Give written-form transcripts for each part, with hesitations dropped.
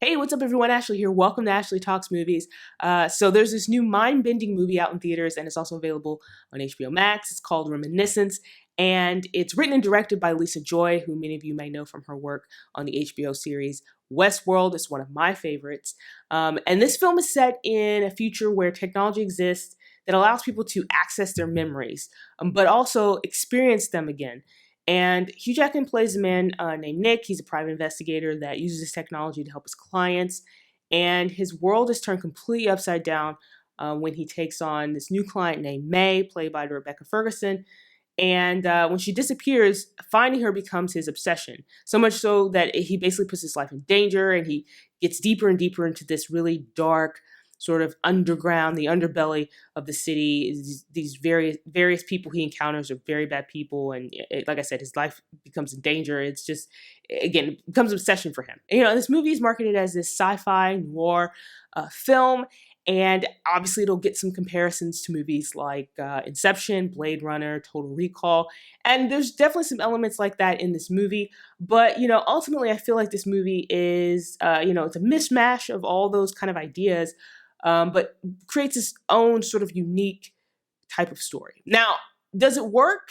Hey, what's up everyone? Ashley here. Welcome to Ashley Talks Movies. So there's this new mind-bending movie out in theaters and it's also available on HBO Max. It's called Reminiscence and it's written and directed by Lisa Joy, who many of you may know from her work on the HBO series Westworld. It's one of my favorites. And this film is set in a future where technology exists that allows people to access their memories, but also experience them again. And Hugh Jackman plays a man named Nick. He's a private investigator that uses this technology to help his clients. And his world is turned completely upside down when he takes on this new client named May, played by Rebecca Ferguson. And when she disappears, finding her becomes his obsession. So much so that he basically puts his life in danger and he gets deeper and deeper into this really dark sort of underground, the underbelly of the city. These various people he encounters are very bad people, and like I said, his life becomes in danger. It's just, again, it becomes an obsession for him. And, this movie is marketed as this sci-fi noir film, and obviously it'll get some comparisons to movies like Inception, Blade Runner, Total Recall, and there's definitely some elements like that in this movie. But ultimately, I feel like this movie is, it's a mishmash of all those kind of ideas. But creates its own sort of unique type of story. Now, does it work?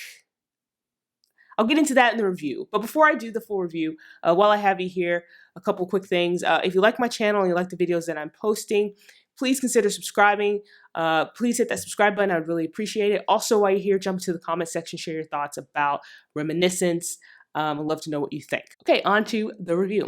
I'll get into that in the review. But before I do the full review, while I have you here, a couple quick things. If you like my channel and you like the videos that I'm posting, please consider subscribing. Please hit that subscribe button. I would really appreciate it. Also, while you're here, jump into the comment section, share your thoughts about Reminiscence. I'd love to know what you think. Okay, on to the review.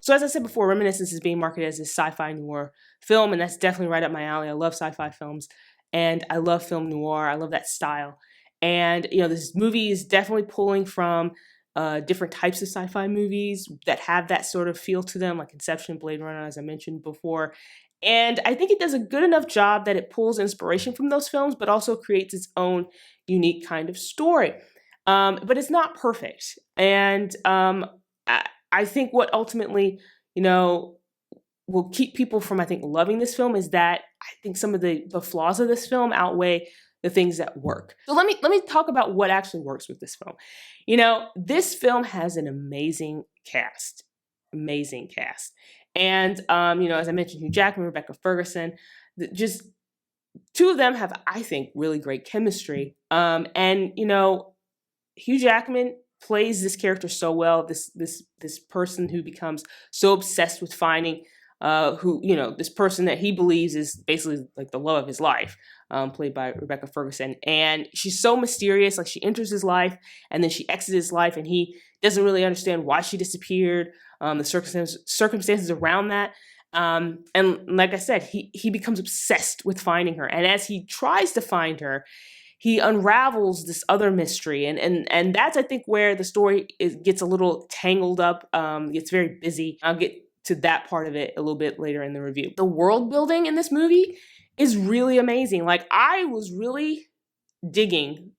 So as I said before, Reminiscence is being marketed as this sci-fi noir film, and that's definitely right up my alley. I love sci-fi films, and I love film noir. I love that style. And, this movie is definitely pulling from different types of sci-fi movies that have that sort of feel to them, like Inception, Blade Runner, as I mentioned before. And I think it does a good enough job that it pulls inspiration from those films, but also creates its own unique kind of story. But it's not perfect. And I think what ultimately, will keep people from, loving this film is that I think some of the flaws of this film outweigh the things that work. So let me talk about what actually works with this film. This film has an amazing cast. And, as I mentioned, Hugh Jackman, Rebecca Ferguson, just two of them have, I think, really great chemistry. And, Hugh Jackman plays this character so well, this person who becomes so obsessed with finding this person that he believes is basically like the love of his life, played by Rebecca Ferguson. And she's so mysterious, like she enters his life and then she exits his life and he doesn't really understand why she disappeared, the circumstances around that. And like I said, he becomes obsessed with finding her. And as he tries to find her, he unravels this other mystery. And that's, I think, where the story gets a little tangled up, gets very busy. I'll get to that part of it a little bit later in the review. The world building in this movie is really amazing. Like, I was really digging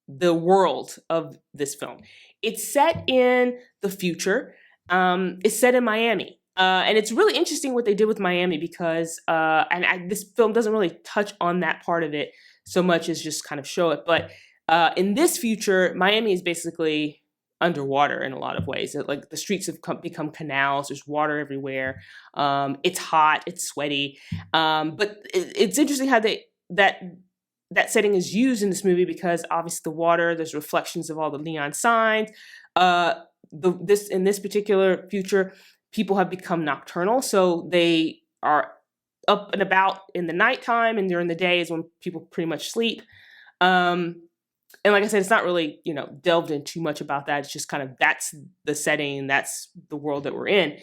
the world of this film. It's set in the future. It's set in Miami. And it's really interesting what they did with Miami because, this film doesn't really touch on that part of it so much as just kind of show it. But in this future, Miami is basically underwater in a lot of ways. Like the streets have become canals. There's water everywhere. It's hot. It's sweaty. But it's interesting how that setting is used in this movie because obviously the water, there's reflections of all the neon signs. In this particular future, people have become nocturnal, so they are up and about in the nighttime, and during the day is when people pretty much sleep. And like I said, it's not really, delved in too much about that. It's just kind of, that's the setting, that's the world that we're in.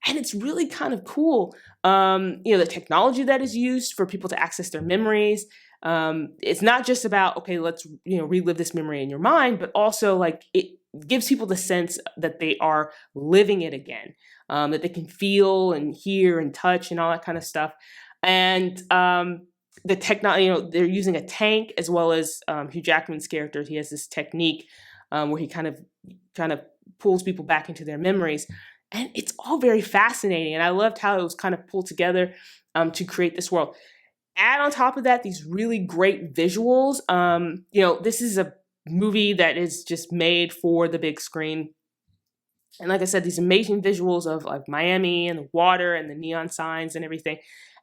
And it's really kind of cool. The technology that is used for people to access their memories. It's not just about, okay, let's, relive this memory in your mind, but also like it gives people the sense that they are living it again, that they can feel and hear and touch and all that kind of stuff. And the technology, they're using a tank as well as Hugh Jackman's character. He has this technique where he kind of pulls people back into their memories. And it's all very fascinating. And I loved how it was kind of pulled together to create this world. Add on top of that, these really great visuals. This is a movie that is just made for the big screen. And like I said, these amazing visuals of like Miami and the water and the neon signs and everything.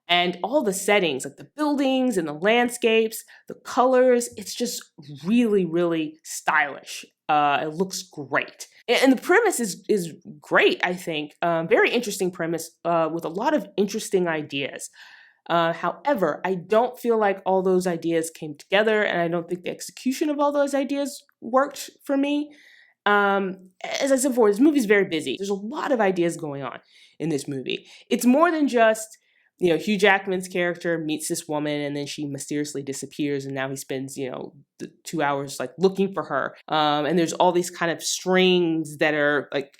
And all the settings, like the buildings and the landscapes, the colors, it's just really, really stylish. It looks great. And the premise is great, I think. Very interesting premise with a lot of interesting ideas. However, I don't feel like all those ideas came together, and I don't think the execution of all those ideas worked for me. As I said before, this movie is very busy. There's a lot of ideas going on in this movie. It's more than just, you know, Hugh Jackman's character meets this woman and then she mysteriously disappears, and now he spends, you know, the 2 hours like looking for her. And there's all these kind of strings that are like,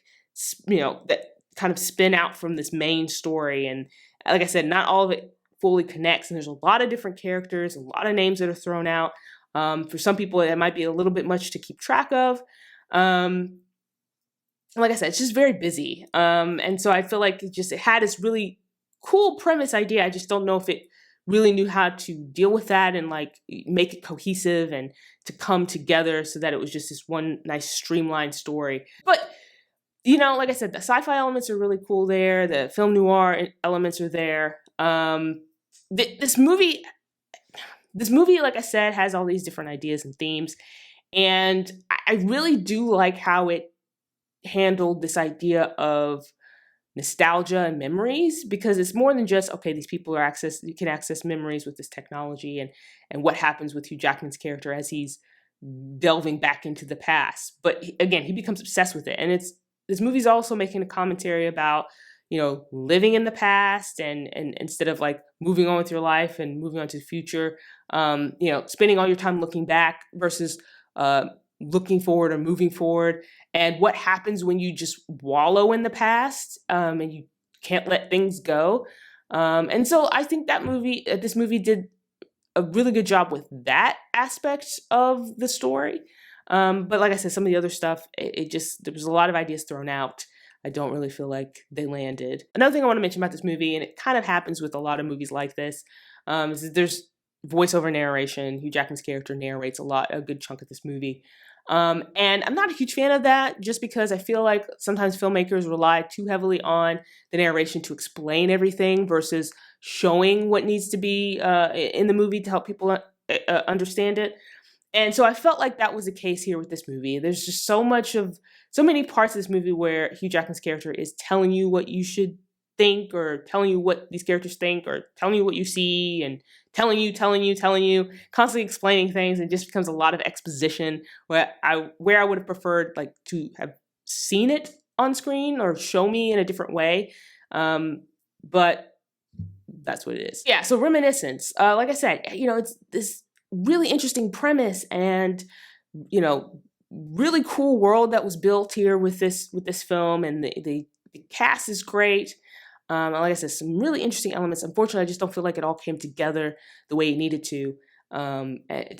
you know, that kind of spin out from this main story. And like I said, not all of it fully connects. And there's a lot of different characters, a lot of names that are thrown out. For some people, it might be a little bit much to keep track of. Like I said, it's just very busy. And so I feel like it had this really cool premise idea. I just don't know if it really knew how to deal with that and like make it cohesive and to come together so that it was just this one nice streamlined story. But, you know, like I said, the sci-fi elements are really cool there. The film noir elements are there. This movie, like I said, has all these different ideas and themes. And I really do like how it handled this idea of nostalgia and memories, because it's more than just, okay, these people you can access memories with this technology, and what happens with Hugh Jackman's character as he's delving back into the past. But again, he becomes obsessed with it. And this movie's also making a commentary about, you know, living in the past and instead of like moving on with your life and moving on to the future, you know, spending all your time looking back versus looking forward or moving forward, and what happens when you just wallow in the past and you can't let things go. And so I think this movie did a really good job with that aspect of the story. But like I said, some of the other stuff, there was a lot of ideas thrown out. I don't really feel like they landed. Another thing I want to mention about this movie, and it kind of happens with a lot of movies like this, is that there's voiceover narration. Hugh Jackman's character narrates a good chunk of this movie. And I'm not a huge fan of that, just because I feel like sometimes filmmakers rely too heavily on the narration to explain everything versus showing what needs to be in the movie to help people understand it. And so I felt like that was the case here with this movie. There's just so many parts of this movie where Hugh Jackman's character is telling you what you should think, or telling you what these characters think, or telling you what you see, and telling you, constantly explaining things. And it just becomes a lot of exposition where I would have preferred like to have seen it on screen or show me in a different way. But that's what it is. Yeah, so Reminiscence. Like I said, you know, it's this really interesting premise and, you know, really cool world that was built here with this film, and the cast is great. Like I said, some really interesting elements. Unfortunately, I just don't feel like it all came together the way it needed to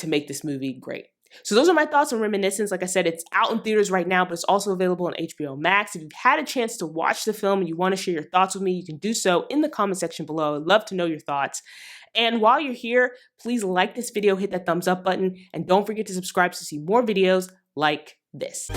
make this movie great. So those are my thoughts on Reminiscence. Like I said, it's out in theaters right now, but it's also available on HBO Max. If you've had a chance to watch the film and you want to share your thoughts with me, you can do so in the comment section below. I'd love to know your thoughts. And while you're here, please like this video, hit that thumbs up button, and don't forget to subscribe to see more videos like this.